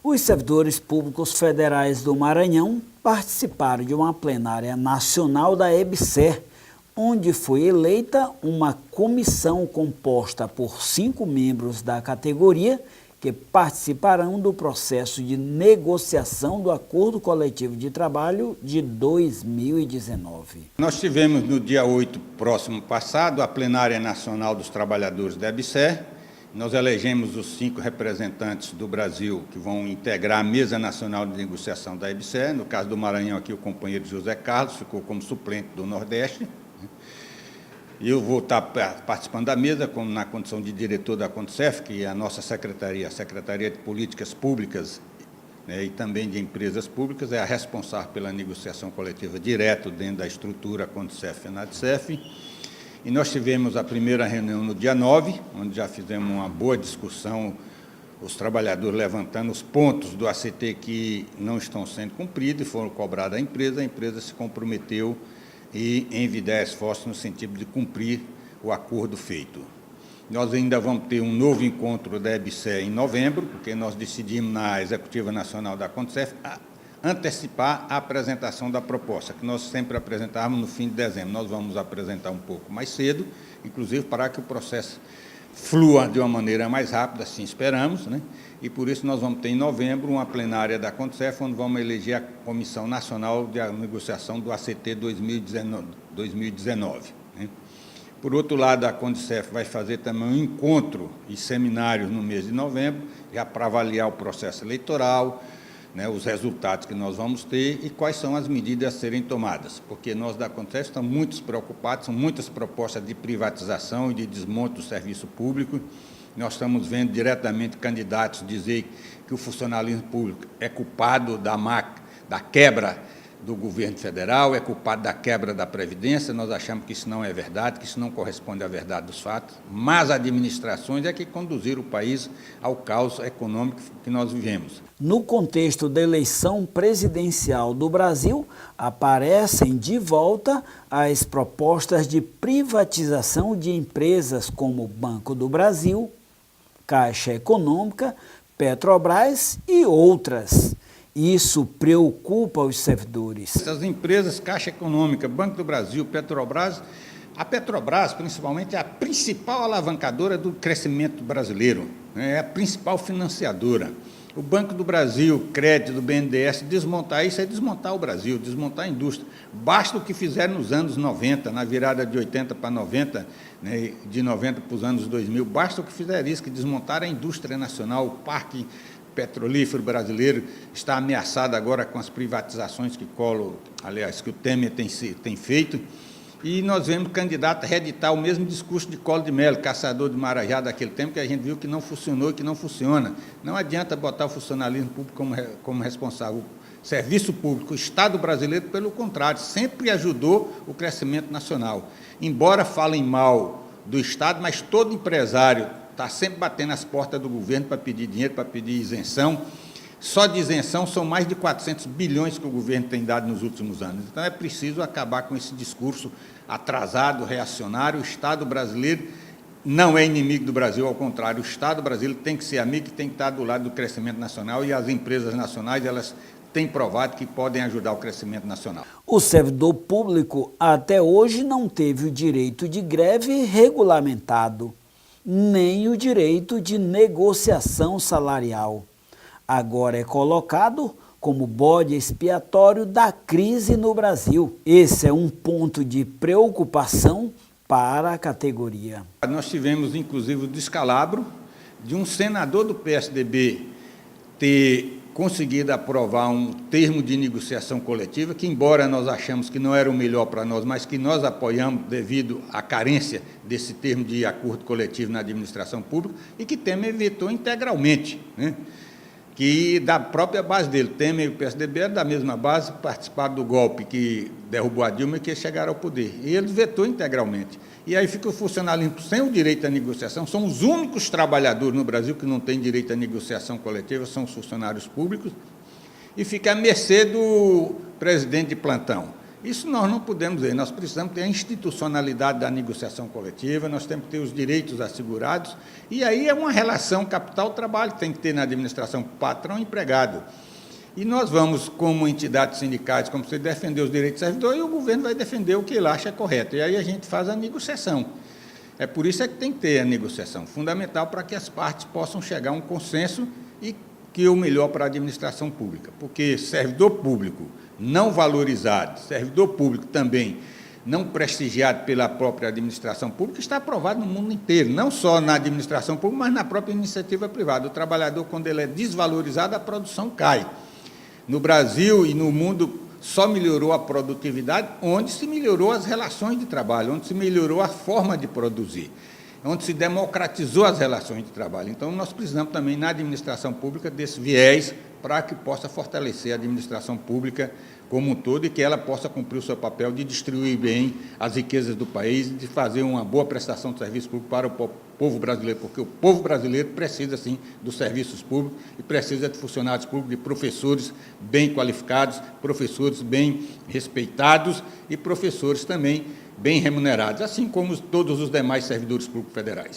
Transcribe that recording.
Os servidores públicos federais do Maranhão participaram de uma plenária nacional da EBSER, onde foi eleita uma comissão composta por 5 membros da categoria que participarão do processo de negociação do Acordo Coletivo de Trabalho de 2019. Nós tivemos no dia 8 próximo passado a plenária nacional dos trabalhadores da EBSER. Nós elegemos os 5 representantes do Brasil que vão integrar a mesa nacional de negociação da EBSER. No caso do Maranhão, aqui o companheiro José Carlos ficou como suplente do Nordeste. E eu vou estar participando da mesa como na condição de diretor da CONDCEF, que é a nossa secretaria, a Secretaria de Políticas Públicas, né, e também de Empresas Públicas, é a responsável pela negociação coletiva direto dentro da estrutura CONDCEF e NADCEF. E nós tivemos a primeira reunião no dia 9, onde já fizemos uma boa discussão, os trabalhadores levantando os pontos do ACT que não estão sendo cumpridos e foram cobrados à empresa. A empresa se comprometeu e envidar esforços no sentido de cumprir o acordo feito. Nós ainda vamos ter um novo encontro da EBSER em novembro, porque nós decidimos na Executiva Nacional da CONDCEF antecipar a apresentação da proposta, que nós sempre apresentávamos no fim de dezembro. Nós vamos apresentar um pouco mais cedo, inclusive para que o processo flua de uma maneira mais rápida, assim esperamos, né? E por isso nós vamos ter em novembro uma plenária da CONDCEF, onde vamos eleger a Comissão Nacional de Negociação do ACT 2019. Né? Por outro lado, a CONDCEF vai fazer também um encontro e seminários no mês de novembro, já para avaliar o processo eleitoral, né, os resultados que nós vamos ter e quais são as medidas a serem tomadas, porque nós da CONDCEF estamos muito preocupados, são muitas propostas de privatização e de desmonte do serviço público. Nós estamos vendo diretamente candidatos dizer que o funcionalismo público é culpado da quebra do governo federal, é culpado da quebra da Previdência. Nós achamos que isso não é verdade, que isso não corresponde à verdade dos fatos, mas administrações é que conduziram o país ao caos econômico que nós vivemos. No contexto da eleição presidencial do Brasil, aparecem de volta as propostas de privatização de empresas como Banco do Brasil, Caixa Econômica, Petrobras e outras. Isso preocupa os servidores. Essas empresas, Caixa Econômica, Banco do Brasil, Petrobras, a Petrobras, principalmente, é a principal alavancadora do crescimento brasileiro, né? É a principal financiadora. O Banco do Brasil, crédito do BNDES, desmontar isso é desmontar o Brasil, desmontar a indústria. Basta o que fizeram nos anos 90, na virada de 80 para 90, né, de 90 para os anos 2000, basta o que fizeram isso, que desmontaram a indústria nacional, o parque petrolífero brasileiro está ameaçado agora com as privatizações que o Temer tem feito, e nós vemos o candidato reeditar o mesmo discurso de Collor de Mello, caçador de Marajá daquele tempo, que a gente viu que não funcionou e que não funciona. Não adianta botar o funcionalismo público como responsável. O serviço público, o Estado brasileiro, pelo contrário, sempre ajudou o crescimento nacional. Embora falem mal do Estado, mas todo empresário está sempre batendo as portas do governo para pedir dinheiro, para pedir isenção. Só de isenção são mais de 400 bilhões que o governo tem dado nos últimos anos. Então, é preciso acabar com esse discurso atrasado, reacionário. O Estado brasileiro não é inimigo do Brasil, ao contrário, o Estado brasileiro tem que ser amigo, tem que estar do lado do crescimento nacional, e as empresas nacionais, elas têm provado que podem ajudar o crescimento nacional. O servidor público até hoje não teve o direito de greve regulamentado, nem o direito de negociação salarial. Agora é colocado como bode expiatório da crise no Brasil. Esse é um ponto de preocupação para a categoria. Nós tivemos, inclusive, o descalabro de um senador do PSDB ter conseguido aprovar um termo de negociação coletiva, que, embora nós achamos que não era o melhor para nós, mas que nós apoiamos devido à carência desse termo de acordo coletivo na administração pública, e que Temer vetou integralmente, né? Que da própria base dele, Temer e o PSDB eram da mesma base, participaram do golpe que derrubou a Dilma e que chegaram ao poder. E ele vetou integralmente. E aí fica o funcionalismo sem o direito à negociação. São os únicos trabalhadores no Brasil que não têm direito à negociação coletiva, são os funcionários públicos, e fica à mercê do presidente de plantão. Isso nós não podemos ver, nós precisamos ter a institucionalidade da negociação coletiva, nós temos que ter os direitos assegurados, e aí é uma relação capital-trabalho que tem que ter na administração patrão e empregado. E nós vamos, como entidades sindicais, como você defender os direitos do servidor, e o governo vai defender o que ele acha correto, e aí a gente faz a negociação. É por isso que tem que ter a negociação, fundamental para que as partes possam chegar a um consenso e que é o melhor para a administração pública, porque servidor público não valorizado, servidor público também não prestigiado pela própria administração pública, está aprovado no mundo inteiro, não só na administração pública, mas na própria iniciativa privada. O trabalhador, quando ele é desvalorizado, a produção cai. No Brasil e no mundo, só melhorou a produtividade onde se melhorou as relações de trabalho, onde se melhorou a forma de produzir, onde se democratizou as relações de trabalho. Então, nós precisamos também, na administração pública, desse viés para que possa fortalecer a administração pública como um todo e que ela possa cumprir o seu papel de distribuir bem as riquezas do país e de fazer uma boa prestação de serviço público para o povo brasileiro, porque o povo brasileiro precisa, sim, dos serviços públicos e precisa de funcionários públicos, de professores bem qualificados, professores bem respeitados e professores também bem remunerados, assim como todos os demais servidores públicos federais.